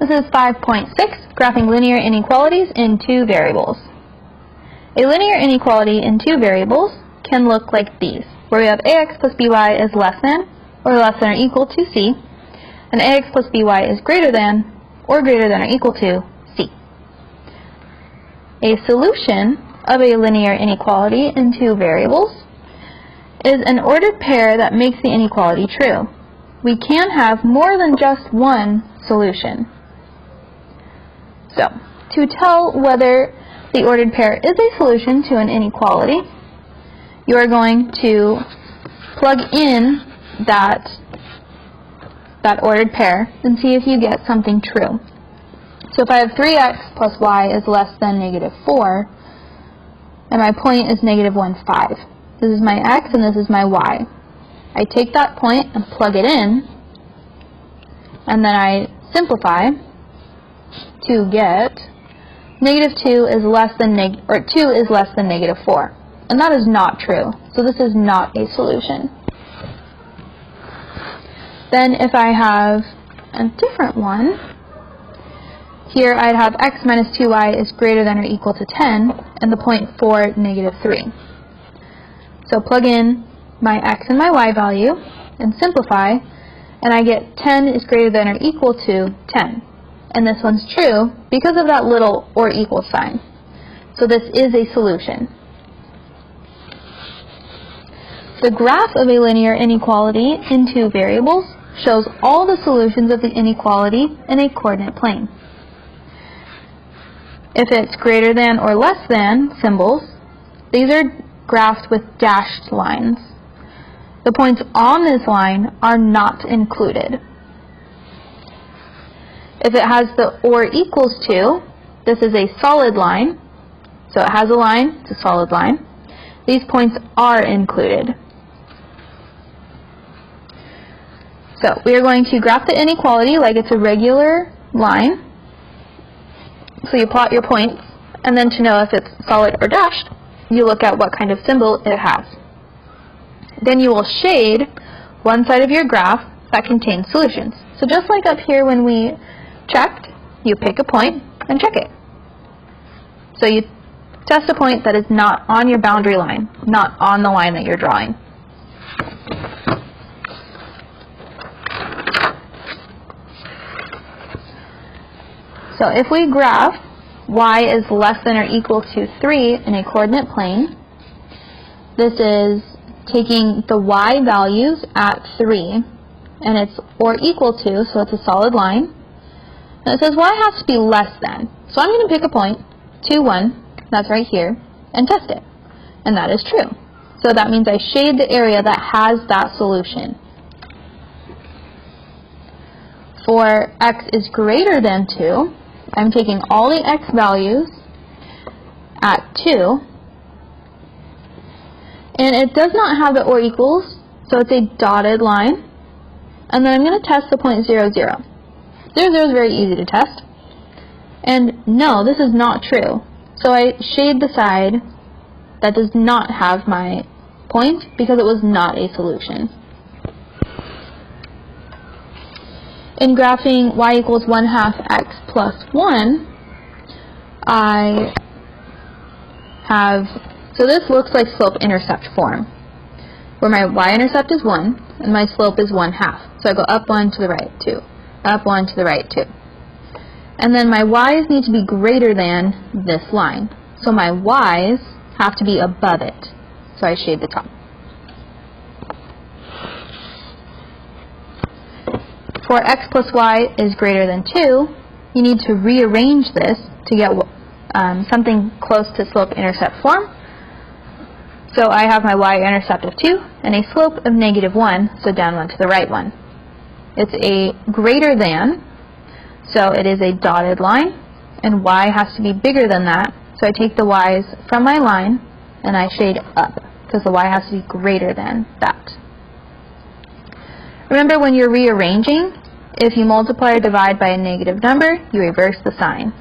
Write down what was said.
This is 5.6, graphing linear inequalities in two variables. A linear inequality in two variables can look like these, where we have ax plus by is less than or equal to c, and ax plus by is greater than or equal to c. A solution of a linear inequality in two variables is an ordered pair that makes the inequality true. We can have more than just one solution. So, to tell whether the ordered pair is a solution to an inequality, you are going to plug in that ordered pair and see if you get something true. So if I have 3x plus y is less than -4, and my point is -1, 5. This is my x and this is my y. I take that point and plug it in, and then I simplify to get -2 is less than 2 is less than -4. And that is not true. So this is not a solution. Then if I have a different one, here I'd have x minus 2y is greater than or equal to 10, and the point 4, -3. So plug in my x and my y value, and simplify, and I get 10 is greater than or equal to 10. And this one's true because of that little or equal sign. So this is a solution. The graph of a linear inequality in two variables shows all the solutions of the inequality in a coordinate plane. If it's greater than or less than symbols, these are graphed with dashed lines. The points on this line are not included. If it has the or equals to, this is a solid line. So it has a line, it's a solid line. These points are included. So we are going to graph the inequality like it's a regular line. So you plot your points, and then to know if it's solid or dashed, you look at what kind of symbol it has. Then you will shade one side of your graph that contains solutions. So just like up here when we checked, you pick a point and check it. So you test a point that is not on your boundary line, not on the line that you're drawing. So if we graph y is less than or equal to 3 in a coordinate plane, this is taking the y values at 3, and it's or equal to, so it's a solid line. And it says y has to be less than. So I'm going to pick a point, 2, 1, that's right here, and test it. And that is true. So that means I shade the area that has that solution. For x is greater than 2, I'm taking all the x values at 2, and it does not have the or equals, so it's a dotted line, and then I'm going to test the point 0, 0. 0, 0 is very easy to test, and no, this is not true, so I shade the side that does not have my point because it was not a solution. In graphing y equals 1/2 x plus 1, I have, so this looks like slope-intercept form, where my y-intercept is 1, and my slope is 1/2. So I go up 1 to the right, 2, up 1 to the right, 2. And then my y's need to be greater than this line. So my y's have to be above it. So I shade the top. For x plus y is greater than 2, you need to rearrange this to get something close to slope-intercept form. So I have my y-intercept of 2 and a slope of -1, so down 1 to the right 1. It's a greater than, so it is a dotted line, and y has to be bigger than that. So I take the y's from my line and I shade up, because the y has to be greater than that. Remember, when you're rearranging, if you multiply or divide by a negative number, you reverse the sign.